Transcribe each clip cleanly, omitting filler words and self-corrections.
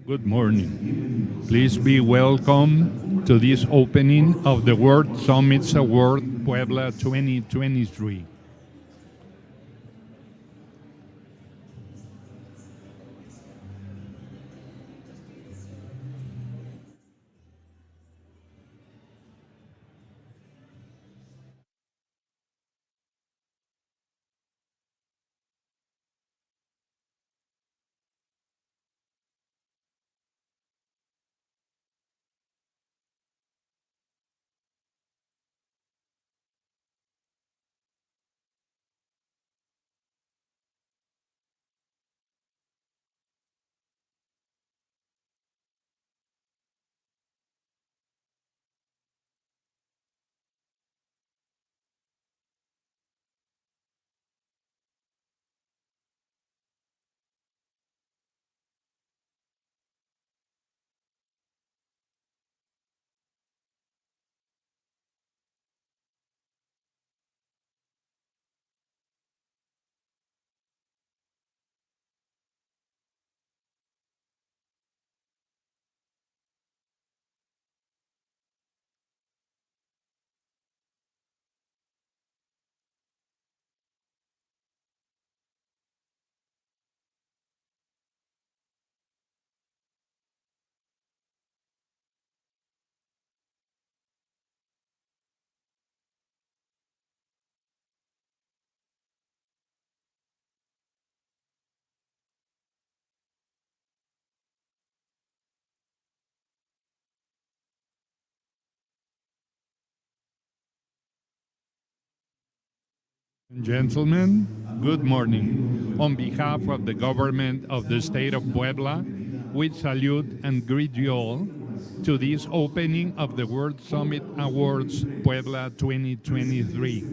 Good morning. Please be welcome to this opening of the World Summits Award Puebla 2023. Gentlemen, good morning. On behalf of the government of the state of Puebla, we salute and greet you all to this opening of the World Summit Awards Puebla 2023.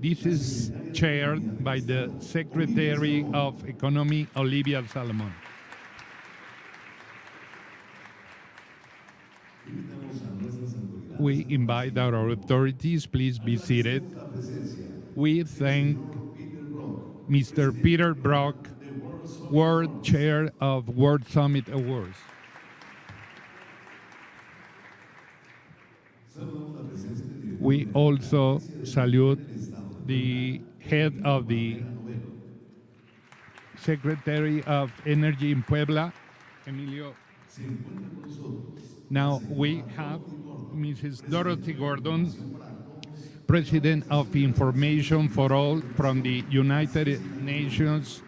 This is chaired by the Secretary of Economy, Olivia Salomon. We invite our authorities, please be seated. We thank Mr. Peter Brock, World Chair of World Summit Awards. We also salute the head of the Secretary of Energy in Puebla, Emilio. Now we have Mrs. Dorothy Gordon, President of Information for All from the United Nations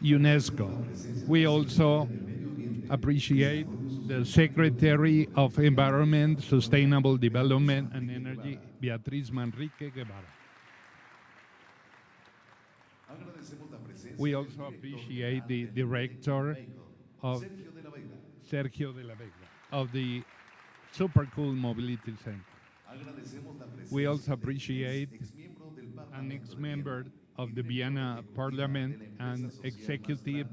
UNESCO. We also appreciate the Secretary of Environment, Sustainable Development and Energy, Beatriz Manrique Guevara. We also appreciate the Director of Sergio de la Vega of the Super Cool Mobility Center. We also appreciate an ex-member of the Vienna Parliament and Executive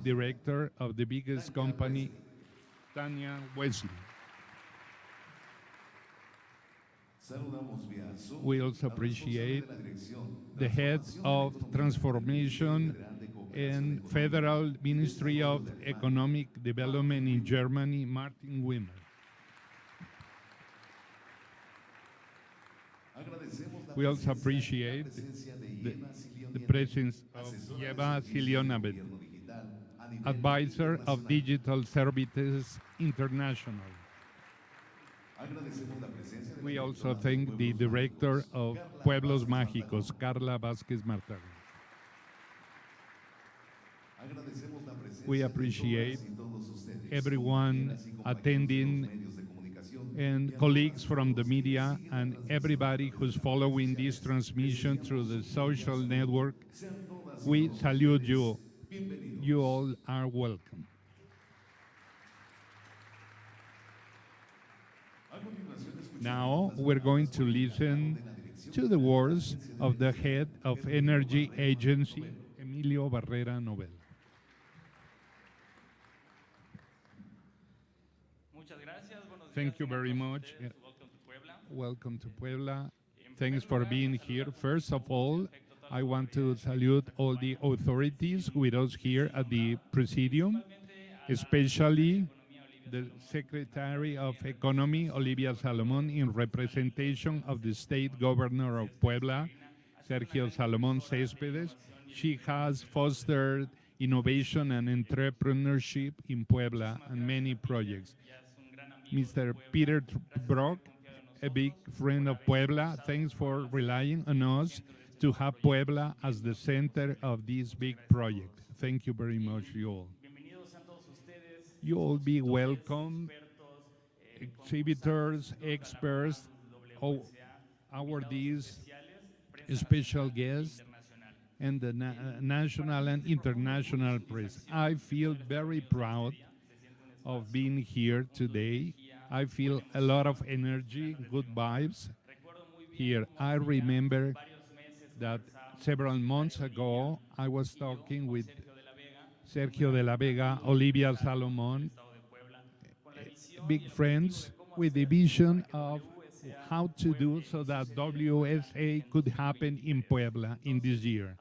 Director of the biggest company, Tanya Wesley. We also appreciate the head of transformation in Federal Ministry of Economic Development in Germany, Martin Wimmer. We also appreciate the presence of Eva Silionavet, advisor of Digital Services International. We also thank the director of Pueblos Mágicos, Carla Vázquez Martagua. We appreciate everyone attending and colleagues from the media and everybody who's following this transmission through the social network. We salute you. You all are welcome. Now we're going to listen to the words of the head of Energy Agency, Emilio Barrera Novel. Thank you very much. Welcome to Puebla. Thanks for being here. First of all, I want to salute all the authorities with us here at the Presidium, especially the Secretary of Economy, Olivia Salomon, in representation of the State Governor of Puebla, Sergio Salomon Céspedes. She has fostered innovation and entrepreneurship in Puebla and many projects. Mr. Peter Brock, a big friend of Puebla, thanks for relying on us to have Puebla as the center of this big project. Thank you very much, you all. You all be welcome, exhibitors, experts, awardees, special guests, and the national and international press. I feel very proud of being here today. I feel a lot of energy, good vibes here. I remember that several months ago, I was talking with Sergio de la Vega, Olivia Salomon, big friends, with the vision of how to do so that WSA could happen in Puebla in this year.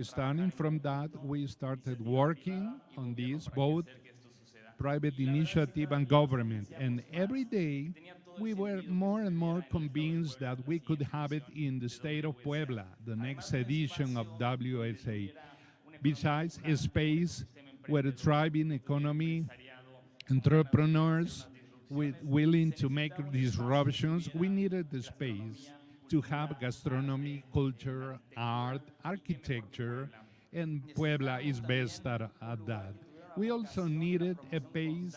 Starting from that, we started working on this, both private initiative and government. And every day, we were more and more convinced that we could have it in the state of Puebla, the next edition of WSA. Besides a space where a thriving economy, entrepreneurs willing to make disruptions, we needed the space to have gastronomy, culture, art, architecture, and Puebla is best at that. We also needed a place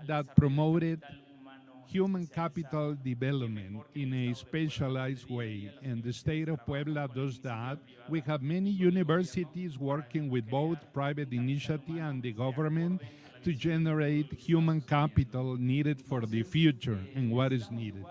that promoted human capital development in a specialized way, and the state of Puebla does that. We have many universities working with both private initiative and the government to generate human capital needed for the future and what is needed.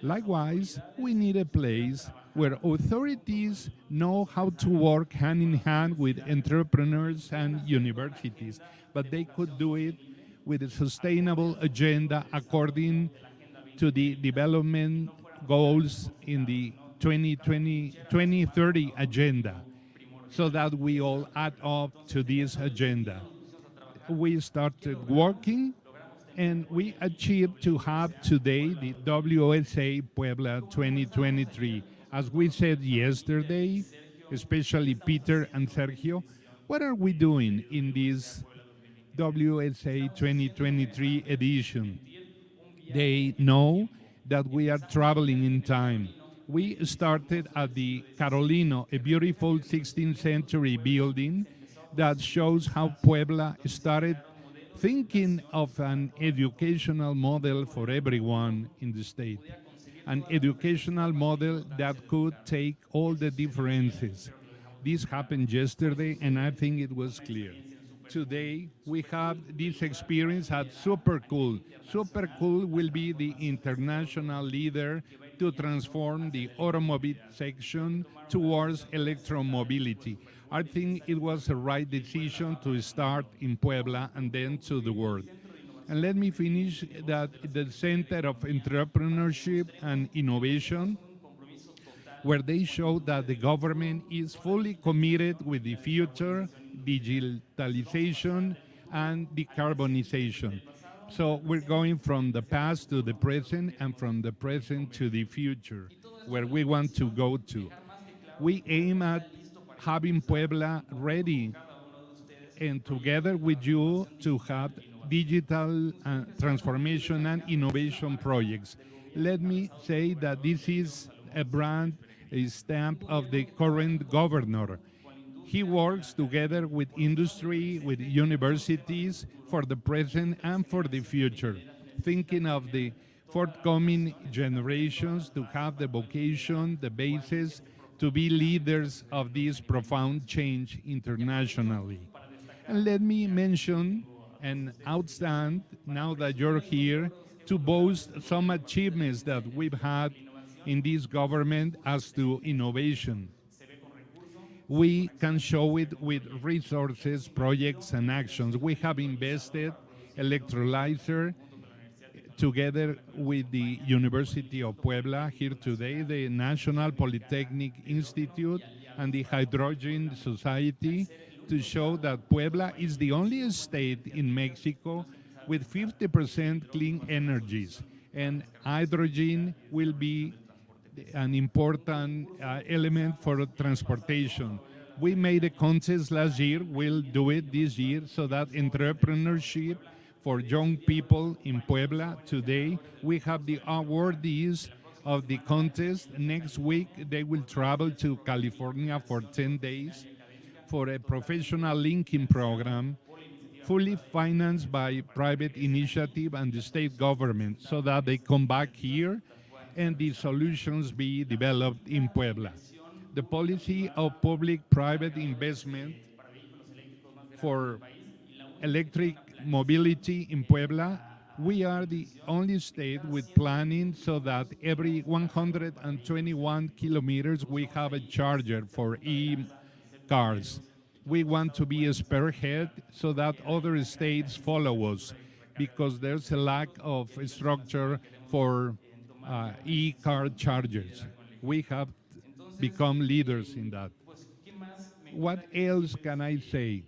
Likewise, we need a place where authorities know how to work hand in hand with entrepreneurs and universities, but they could do it with a sustainable agenda according to the development goals in the 2030 agenda, so that we all add up to this agenda. We started working and we achieved to have today the WSA Puebla 2023. As we said yesterday, especially Peter and Sergio, what are we doing in this WSA 2023 edition? They know that we are traveling in time. We started at the Carolino, a beautiful 16th century building that shows how Puebla started thinking of an educational model for everyone in the state, an educational model that could take all the differences. This happened yesterday, and I think it was clear. Today, we have this experience at Super Cool. Super Cool will be the international leader to transform the automobile section towards electromobility. I think it was the right decision to start in Puebla and then to the world. And let me finish that the Center of Entrepreneurship and Innovation, where they show that the government is fully committed with the future, digitalization, and decarbonization. So we're going from the past to the present and from the present to the future, where we want to go to. We aim at having Puebla ready and together with you to have digital transformation and innovation projects. Let me say that this is a stamp of the current governor. He works together with industry, with universities for the present and for the future, thinking of the forthcoming generations to have the vocation, the basis to be leaders of this profound change internationally. And let me mention and outstand, now that you're here, to boast some achievements that we've had in this government as to innovation. We can show it with resources, projects, and actions. We have invested electrolyzer together with the University of Puebla here today, the National Polytechnic Institute, and the Hydrogen Society. to show that Puebla is the only state in Mexico with 50% clean energies, and hydrogen will be an important element for transportation. We made a contest last year, we'll do it this year, so that entrepreneurship for young people in Puebla today, we have the awardees of the contest. Next week, they will travel to California for 10 days for a professional linking program fully financed by private initiative and the state government so that they come back here and the solutions be developed in Puebla. The policy of public-private investment for electric mobility in Puebla, we are the only state with planning so that every 121 kilometers we have a charger for e-cars. We want to be a spearhead so that other states follow us because there's a lack of structure for e-car chargers. We have become leaders in that. What else can I say?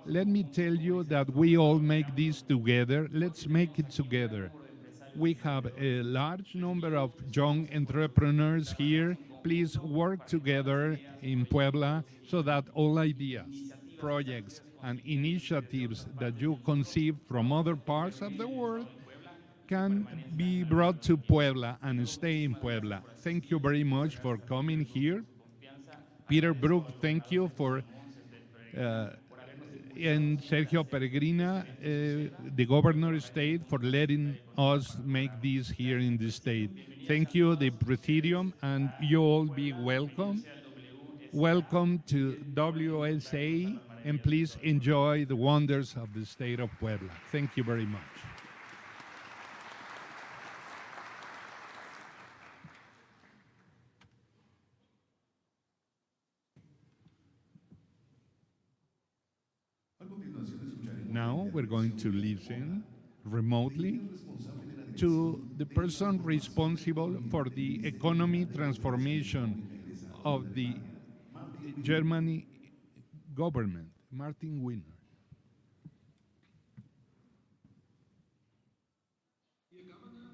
Let me tell you that we all make this together. Let's make it together. We have a large number of young entrepreneurs here. Please work together in Puebla so that all ideas, projects, and initiatives that you conceive from other parts of the world can be brought to Puebla and stay in Puebla. Thank you very much for coming here. Peter Brook, thank you for and Sergio Peregrina, the governor state, for letting us make this here in the state. Thank you, the Presidium, and you all be welcome. Welcome to WSA, and please enjoy the wonders of the state of Puebla. Thank you very much. Now we're going to listen remotely to the person responsible for the economy transformation of the Germany government, Martin Wiener. Dear Governor,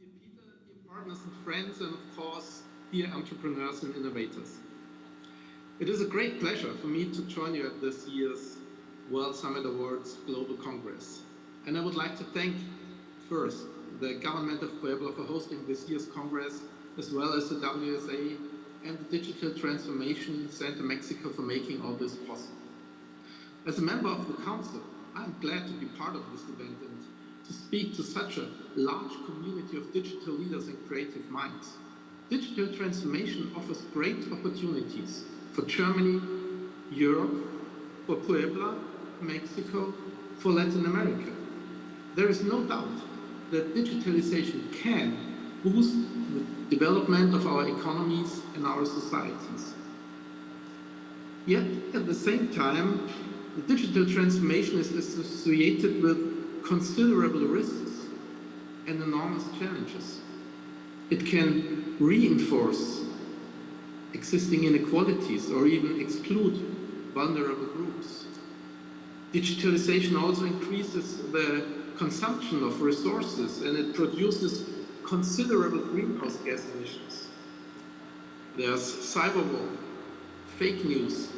dear Peter, dear partners and friends, and of course, dear entrepreneurs and innovators. It is a great pleasure for me to join you at this year's World Summit Awards Global Congress. And I would like to thank first the government of Puebla for hosting this year's Congress, as well as the WSA and the Digital Transformation Center Mexico for making all this possible. As a member of the Council, I'm glad to be part of this event and to speak to such a large community of digital leaders and creative minds. Digital transformation offers great opportunities for Germany, Europe, for Puebla, Mexico, for Latin America. There is no doubt that digitalization can boost the development of our economies and our societies. Yet, at the same time, the digital transformation is associated with considerable risks and enormous challenges. It can reinforce existing inequalities or even exclude vulnerable groups. Digitalization also increases the consumption of resources, and it produces considerable greenhouse gas emissions. There's cyberwar, fake news,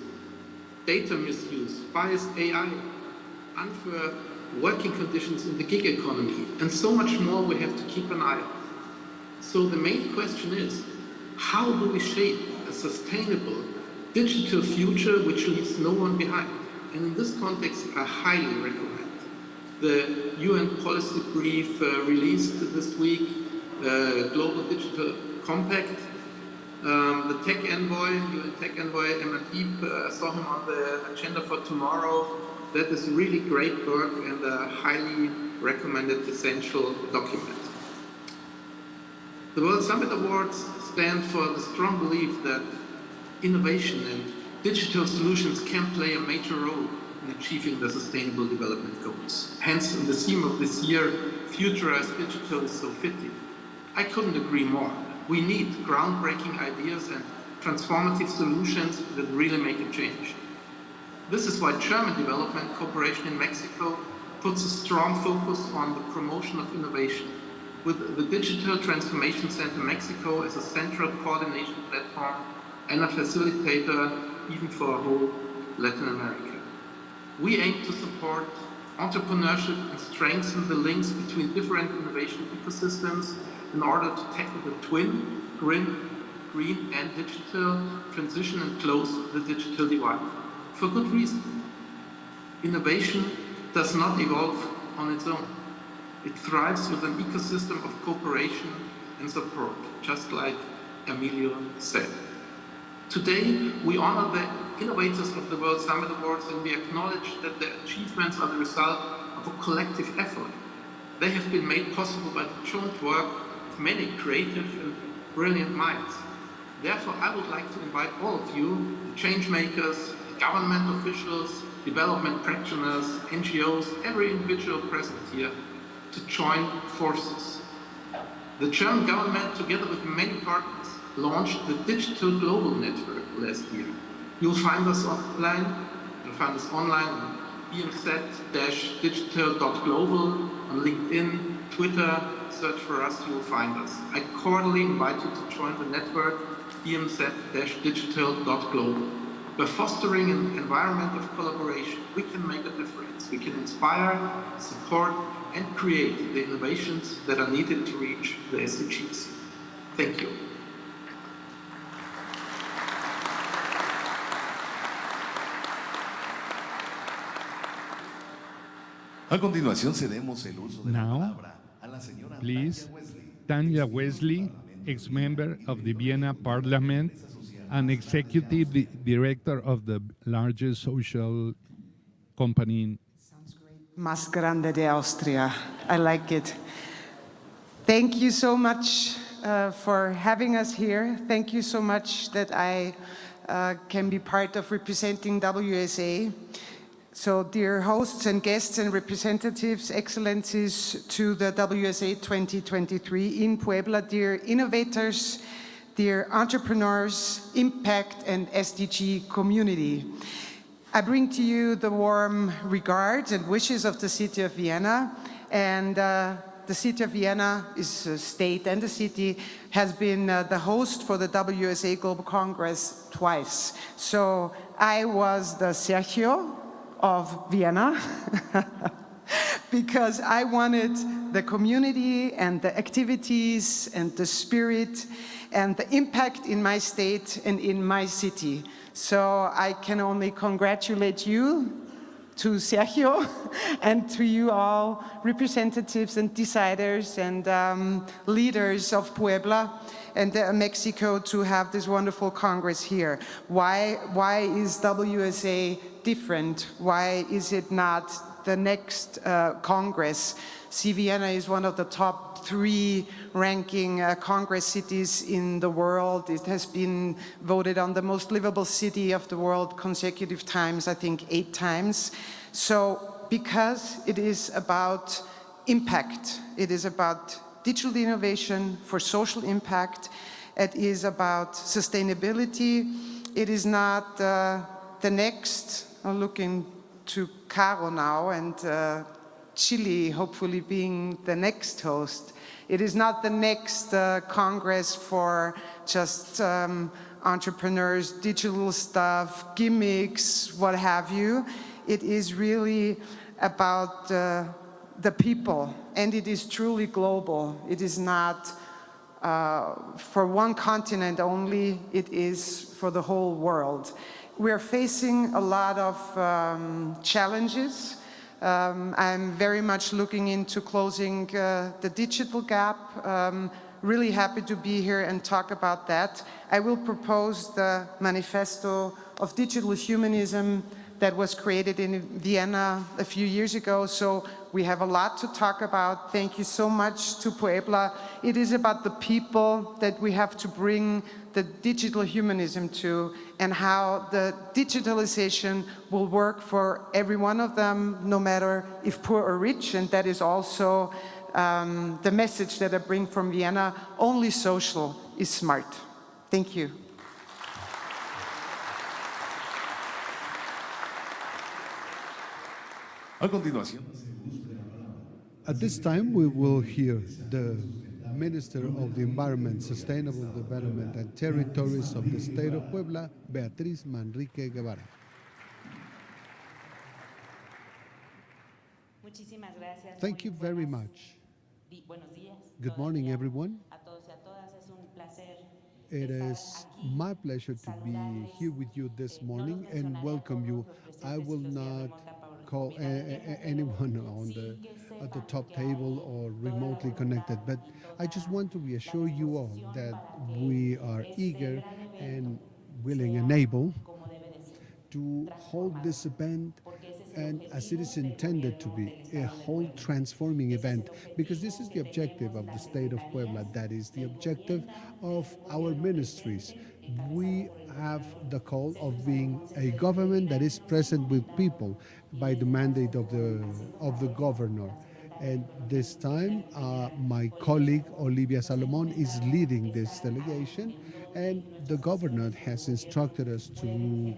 data misuse, biased AI, unfair working conditions in the gig economy, and so much more we have to keep an eye on. So the main question is, how do we shape a sustainable digital future which leaves no one behind? And in this context, I highly recommend the UN policy brief released this week, Global Digital Compact. The tech envoy, UN tech envoy, Emma saw him on the agenda for tomorrow. That is really great work and a highly recommended essential document. The World Summit Awards stand for the strong belief that innovation and digital solutions can play a major role in achieving the Sustainable Development Goals. Hence, the theme of this year, Futurize Digital, is so fitting. I couldn't agree more. We need groundbreaking ideas and transformative solutions that really make a change. This is why German development cooperation in Mexico puts a strong focus on the promotion of innovation, with the Digital Transformation Center Mexico as a central coordination platform and a facilitator even for whole Latin America. We aim to support entrepreneurship and strengthen the links between different innovation ecosystems in order to tackle the twin, green and digital transition and close the digital divide. For good reason. Innovation does not evolve on its own. It thrives with an ecosystem of cooperation and support, just like Emilio said. Today, we honor the innovators of the World Summit Awards, and we acknowledge that their achievements are the result of a collective effort. They have been made possible by the joint work of many creative and brilliant minds. Therefore, I would like to invite all of you, the change makers, government officials, development practitioners, NGOs, every individual present here, to join forces. The German government, together with many partners, launched the Digital Global Network last year. You'll find us online. You'll find us online on bmz-digital.global, on LinkedIn, Twitter. Search for us, you'll find us. I cordially invite you to join the network bmz-digital.global. By fostering an environment of collaboration, we can make a difference. We can inspire, support, and create the innovations that are needed to reach the SDGs. Thank you. A continuación cedemos el uso de la Now, palabra a la señora please, Tanya Wesley, ex-member of the Vienna Parliament and executive director of the largest social company. Sounds great. Más grande de Austria. I like it. Thank you so much for having us here. Thank you so much that I can be part of representing WSA. So, dear hosts and guests and representatives, excellencies to the WSA 2023 in Puebla, dear innovators, dear entrepreneurs, impact and SDG community. I bring to you the warm regards and wishes of the city of Vienna, and the city of Vienna is a state, and the city has been the host for the WSA Global Congress twice. So I was the Sergio of Vienna because I wanted the community and the activities and the spirit and the impact in my state and in my city. So I can only congratulate you, to Sergio, and to you all, representatives and deciders and leaders of Puebla and Mexico, to have this wonderful Congress here. Why is WSA different? Why is it not the next Congress? See, Vienna is one of the top 3 ranking Congress cities in the world. It has been voted on the most livable city of the world consecutive times, I think 8 times. So, because it is about impact, it is about digital innovation for social impact, it is about sustainability, it is not the next, I'm looking to Caro now, and Chile hopefully being the next host. It is not the next Congress for just entrepreneurs, digital stuff, gimmicks, what have you. It is really about the people, and it is truly global. It is not for one continent only, it is for the whole world. We are facing a lot of challenges. I'm very much looking into closing the digital gap. Really happy to be here and talk about that. I will propose the manifesto of digital humanism that was created in Vienna a few years ago. So we have a lot to talk about. Thank you so much to Puebla. It is about the people that we have to bring the digital humanism to, and how the digitalization will work for every one of them, no matter if poor or rich. And that is also the message that I bring from Vienna. Only social is smart. Thank you. A continuación, At this time, we will hear the Minister of the Environment, Sustainable Development and Territories of the State of Puebla, Beatriz Manrique Guevara. Muchísimas gracias. Thank you very much. Buenos días. Good morning, everyone. A todos y a todas. Es un placer It estar is aquí. my pleasure to be here with you this morning and welcome you. I will not call anyone at the top table or remotely connected, but I just want to reassure you all that we are eager and willing and able Como debe de ser. to hold this event and as it is intended to be, a whole transforming event, because this is the objective of the state of Puebla, that is the objective of our ministries. We have the call of being a government that is present with people by the mandate of the governor. And this time, my colleague Olivia Salomon is leading this delegation, and the governor has instructed us to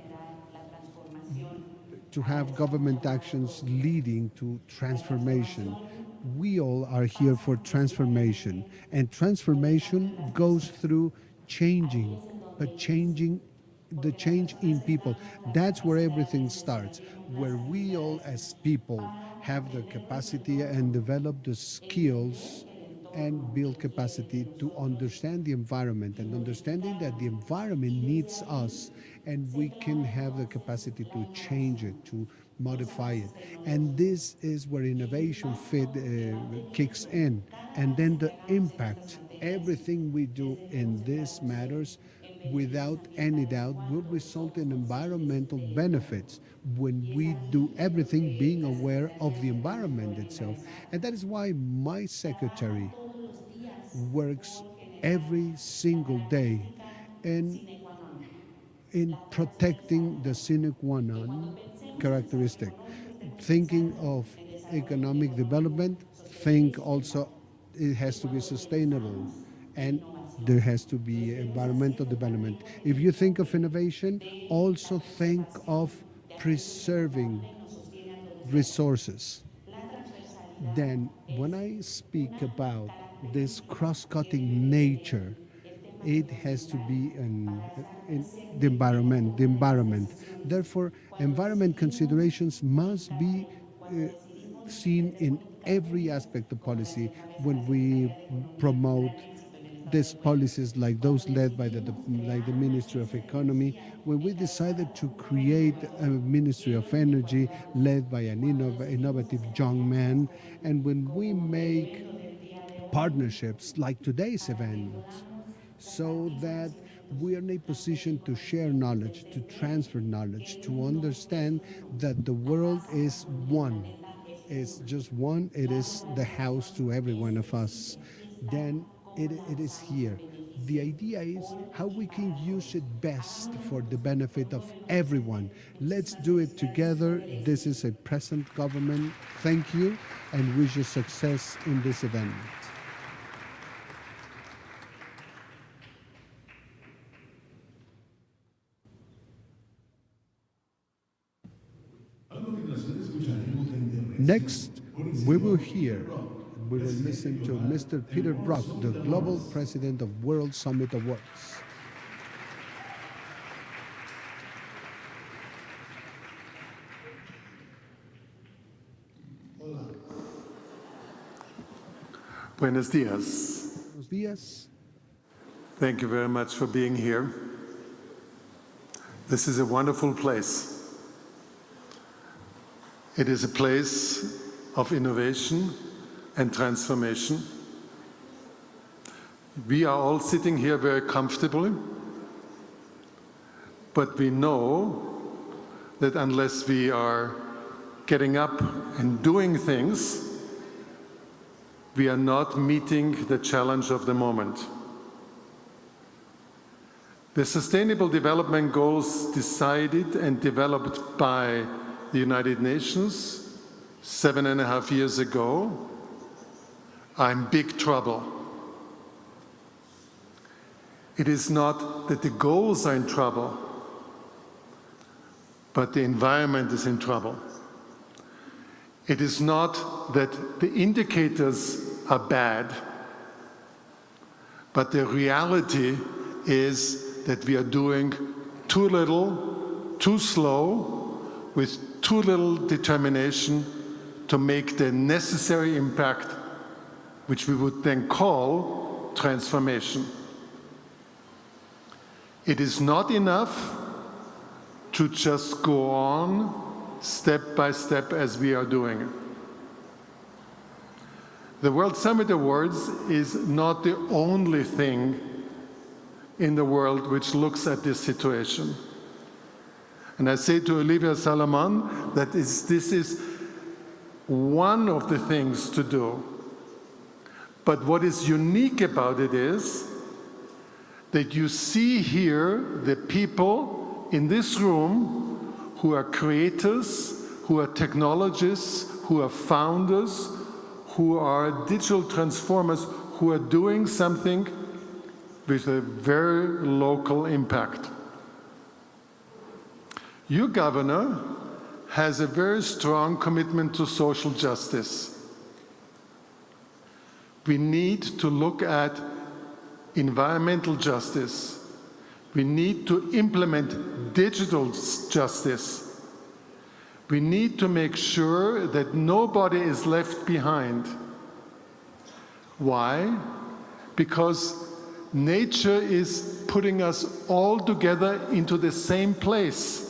have government actions leading to transformation. We all are here for transformation, and transformation goes through changing, but changing the change in people. That's where everything starts, where we all as people have the capacity and develop the skills and build capacity to understand the environment, and understanding that the environment needs us and we can have the capacity to change it, to modify it. And this is where innovation kicks in. And then the impact, everything we do in these matters, without any doubt, will result in environmental benefits when we do everything being aware of the environment itself. And that is why my secretary works every single day in protecting the sine qua non characteristic. Thinking of economic development, think also it has to be sustainable, and there has to be environmental development. If you think of innovation, also think of preserving resources. Then when I speak about this cross-cutting nature, it has to be in the environment. Therefore, environment considerations must be seen in every aspect of policy when we promote these policies like those led by the Ministry of Economy, when we decided to create a Ministry of Energy led by an innovative young man, and when we make partnerships like today's event, so that we are in a position to share knowledge, to transfer knowledge, to understand that the world is one. It's just one. It is the house to every one of us. Then it is here. The idea is how we can use it best for the benefit of everyone. Let's do it together. This is a present government. Thank you, and wish you success in this event. Next, we will listen to Mr. Peter Brock, the Global President of World Summit Awards. Buenos dias. Buenos días. Thank you very much for being here. This is a wonderful place. It is a place of innovation and transformation. We are all sitting here very comfortably, but we know that unless we are getting up and doing things, we are not meeting the challenge of the moment. The Sustainable Development Goals decided and developed by the United Nations 7.5 years ago are in big trouble. It is not that the goals are in trouble, but the environment is in trouble. It is not that the indicators are bad, but the reality is that we are doing too little, too slow, with too little determination to make the necessary impact, which we would then call transformation. It is not enough to just go on step by step as we are doing it. The World Summit Awards is not the only thing in the world which looks at this situation. And I say to Olivia Salomon that this is one of the things to do. But what is unique about it is that you see here the people in this room who are creators, who are technologists, who are founders, who are digital transformers, who are doing something with a very local impact. Your governor has a very strong commitment to social justice. We need to look at environmental justice. We need to implement digital justice. We need to make sure that nobody is left behind. Why? Because nature is putting us all together into the same place.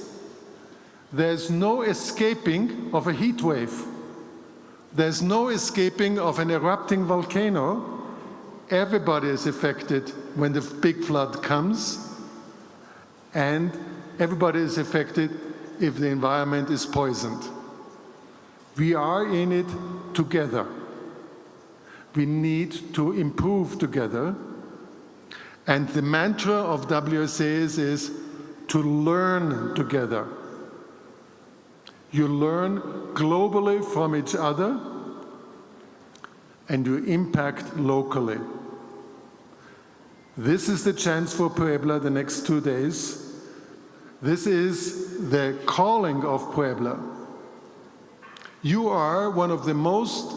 There's no escaping of a heat wave. There's no escaping of an erupting volcano. Everybody is affected when the big flood comes, and everybody is affected if the environment is poisoned. We are in it together. We need to improve together. And the mantra of WSA is to learn together. You learn globally from each other, and you impact locally. This is the chance for Puebla the next 2 days. This is the calling of Puebla. You are one of the most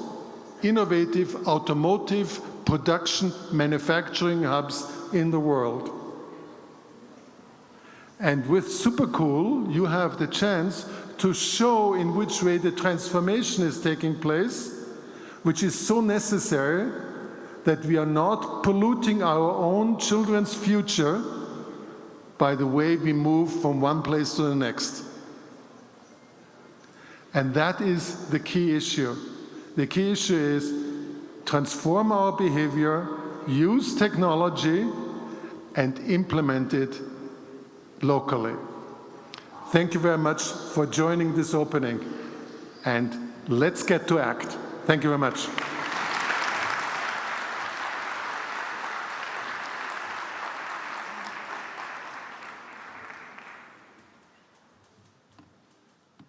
innovative automotive production manufacturing hubs in the world. And with Supercool, you have the chance to show in which way the transformation is taking place, which is so necessary that we are not polluting our own children's future by the way we move from one place to the next. And that is the key issue. The key issue is transform our behavior, use technology, and implement it locally. Thank you very much for joining this opening, and let's get to act. Thank you very much.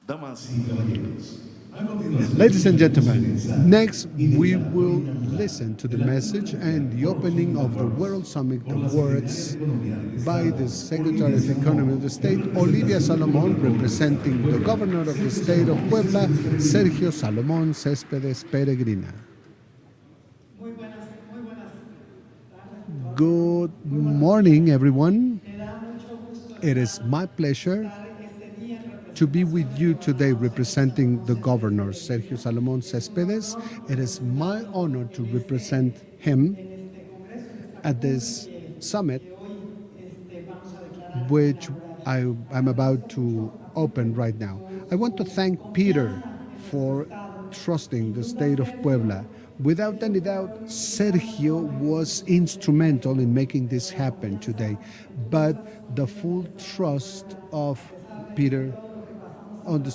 Damas y caballeros, a continuación, Ladies and gentlemen, next we will listen to the message and the opening of the World Summit Awards by the Secretary of Economy of the state, Olivia Salomon, representing the Governor of the state of Puebla, Sergio Salomón Céspedes Peregrina. Good morning, everyone. It is my pleasure to be with you today representing the governor, Sergio Salomón Céspedes. It is my honor to represent him at this summit, which I'm about to open right now. I want to thank Peter for trusting the state of Puebla. Without any doubt, Sergio was instrumental in making this happen today, but the full trust of Peter in the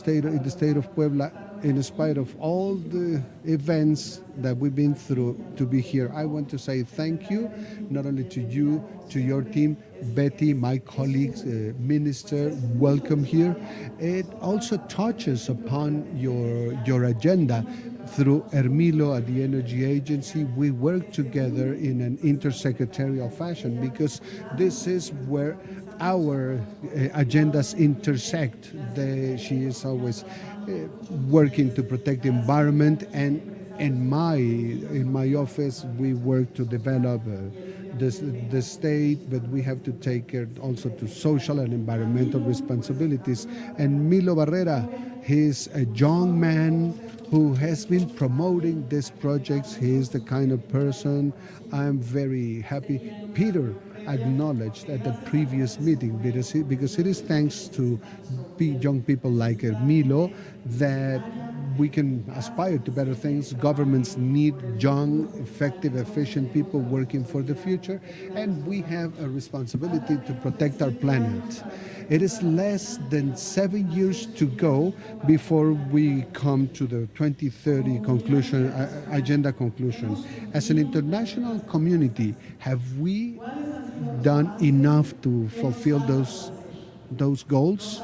state of Puebla, in spite of all the events that we've been through to be here. I want to say thank you, not only to you, to your team, Betty, my colleagues, Minister, welcome here. It also touches upon your agenda. Through Hermilo at the Energy Agency, we work together in an intersecretarial fashion because this is where our agendas intersect. She is always working to protect the environment, and in my office we work to develop the state, but we have to take care also to social and environmental responsibilities. And Milo Barrera, he's a young man who has been promoting these projects. He is the kind of person I'm very happy. Peter acknowledged at the previous meeting, because it is thanks to young people like Milo that we can aspire to better things. Governments need young, effective, efficient people working for the future, and we have a responsibility to protect our planet. It is less than 7 years to go before we come to the 2030 conclusion, agenda conclusion. As an international community, have we done enough to fulfill those goals?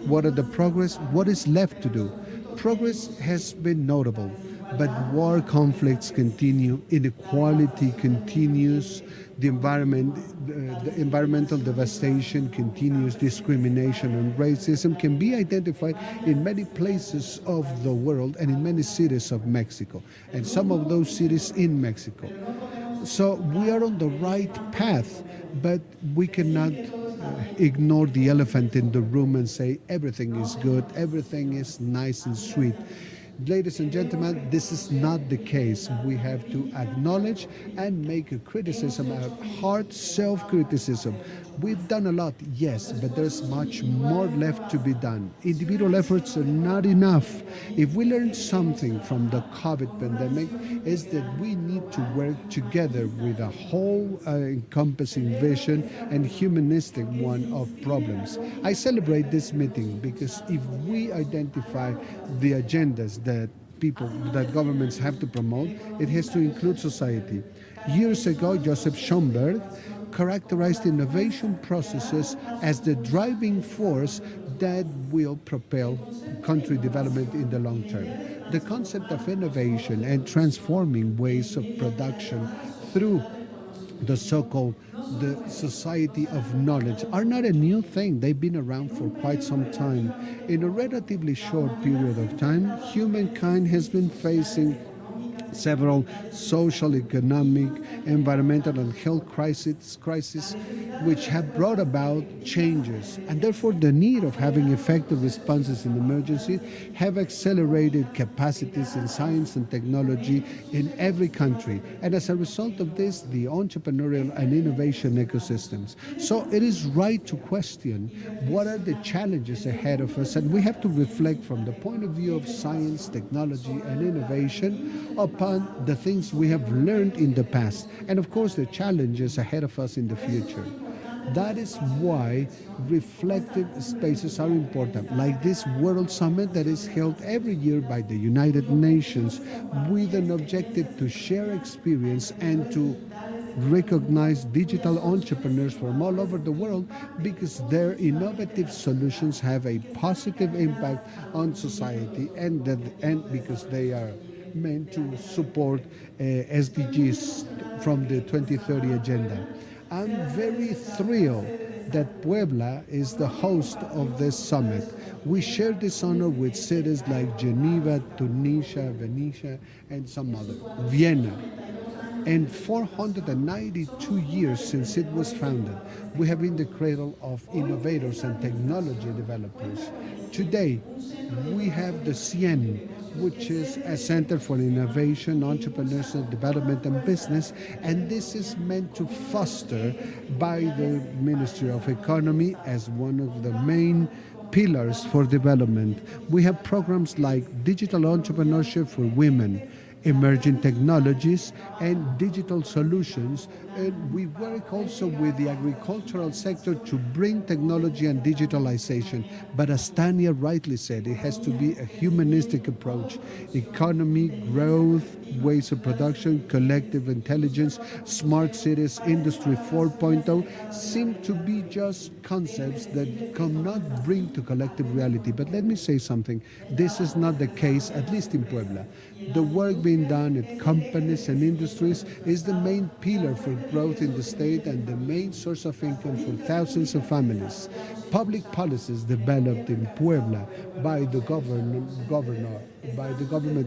What are the progress? What is left to do? Progress has been notable, but war conflicts continue, inequality continues, the environmental devastation continues, discrimination and racism can be identified in many places of the world and in many cities of Mexico, and some of those cities in Mexico. So we are on the right path, but we cannot ignore the elephant in the room and say everything is good, everything is nice and sweet. Ladies and gentlemen, this is not the case. We have to acknowledge and make a criticism, a hard self-criticism. We've done a lot, yes, but there's much more left to be done. Individual efforts are not enough. If we learn something from the COVID pandemic, is that we need to work together with a whole encompassing vision and humanistic one of problems. I celebrate this meeting because if we identify the agendas that governments have to promote, it has to include society. Years ago, Joseph Schomburg characterized innovation processes as the driving force that will propel country development in the long term. The concept of innovation and transforming ways of production through the so-called the society of knowledge are not a new thing. They've been around for quite some time. In a relatively short period of time, humankind has been facing several social, economic, environmental, and health crises which have brought about changes, and therefore the need of having effective responses in emergency have accelerated capacities in science and technology in every country, and as a result of this, the entrepreneurial and innovation ecosystems. So it is right to question what are the challenges ahead of us, and we have to reflect from the point of view of science, technology, and innovation upon the things we have learned in the past, and of course the challenges ahead of us in the future. That is why reflective spaces are important, like this World Summit that is held every year by the United Nations with an objective to share experience and to recognize digital entrepreneurs from all over the world because their innovative solutions have a positive impact on society and because they are meant to support SDGs from the 2030 agenda. I'm very thrilled that Puebla is the host of this summit. We share this honor with cities like Geneva, Tunisia, Venice, and some other, Vienna. And 492 years since it was founded, we have been the cradle of innovators and technology developers. Today, we have the CIEN, which is a Center for Innovation, Entrepreneurship, Development, and Business, and this is meant to foster by the Ministry of Economy as one of the main pillars for development. We have programs like digital entrepreneurship for women, emerging technologies, and digital solutions. And we work also with the agricultural sector to bring technology and digitalization. But as Tanya rightly said, it has to be a humanistic approach. Economy, growth, ways of production, collective intelligence, smart cities, industry 4.0 seem to be just concepts that cannot bring to collective reality. But let me say something. This is not the case, at least in Puebla. The work being done at companies and industries is the main pillar for growth in the state and the main source of income for thousands of families. Public policies developed in Puebla by the government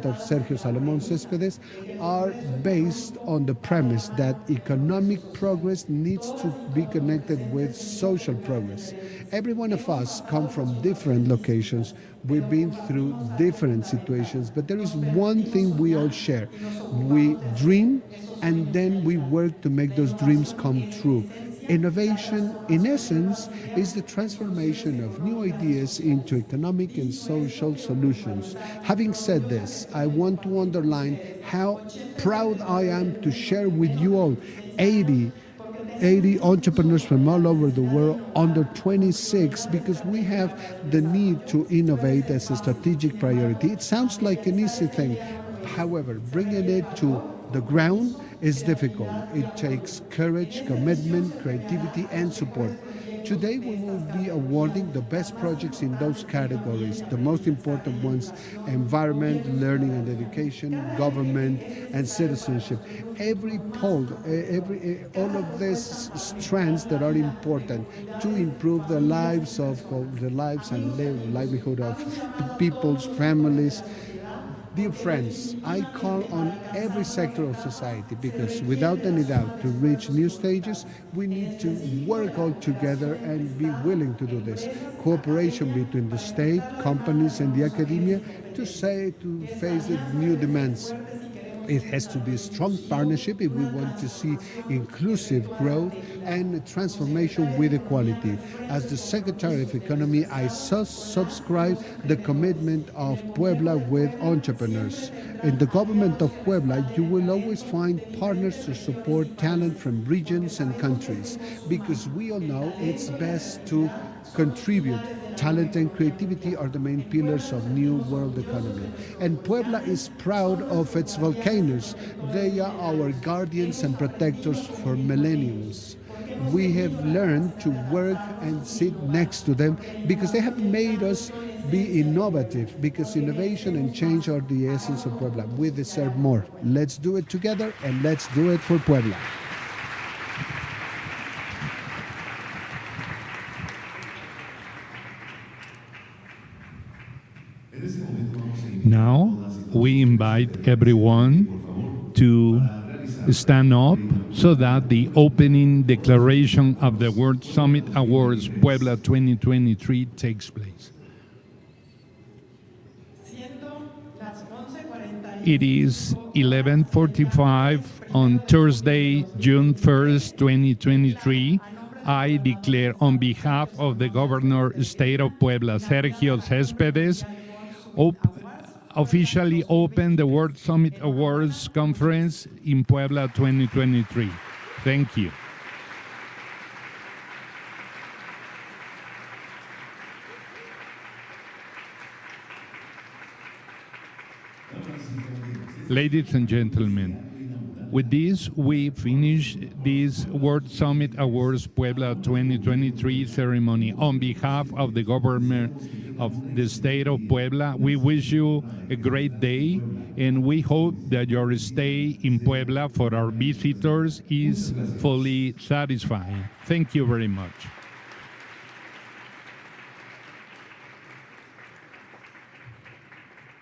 of Sergio Salomón Céspedes are based on the premise that economic progress needs to be connected with social progress. Every one of us come from different locations. We've been through different situations, but there is one thing we all share. We dream and then we work to make those dreams come true. Innovation, in essence, is the transformation of new ideas into economic and social solutions. Having said this, I want to underline how proud I am to share with you all 80 entrepreneurs from all over the world under 26, because we have the need to innovate as a strategic priority. It sounds like an easy thing. However, bringing it to the ground is difficult. It takes courage, commitment, creativity, and support. Today we will be awarding the best projects in those categories. The most important ones: environment, learning and education, government, and citizenship. All of these strands that are important to improve the lives and livelihood of people's families. Dear friends, I call on every sector of society, because without any doubt, to reach new stages, we need to work all together and be willing to do this. Cooperation between the state, companies, and the academia to face the new demands. It has to be a strong partnership if we want to see inclusive growth and transformation with equality. As the Secretary of Economy, I subscribe the commitment of Puebla with entrepreneurs. In the government of Puebla, you will always find partners to support talent from regions and countries, because we all know it's best to contribute. Talent and creativity are the main pillars of new world economy. And Puebla is proud of its volcanoes. They are our guardians and protectors for millenniums. We have learned to work and sit next to them because they have made us be innovative, because innovation and change are the essence of Puebla. We deserve more. Let's do it together, and let's do it for Puebla. Now, we invite everyone to stand up so that the opening declaration of the World Summit Awards Puebla 2023 takes place. It is 11:45 on Thursday, June 1st, 2023. I declare, on behalf of the Governor State of Puebla, Sergio Céspedes, officially open the World Summit Awards Conference in Puebla 2023. Thank you. Ladies and gentlemen, with this, we finish this World Summit Awards Puebla 2023 ceremony. On behalf of the government of the state of Puebla, we wish you a great day, and we hope that your stay in Puebla for our visitors is fully satisfying. Thank you very much.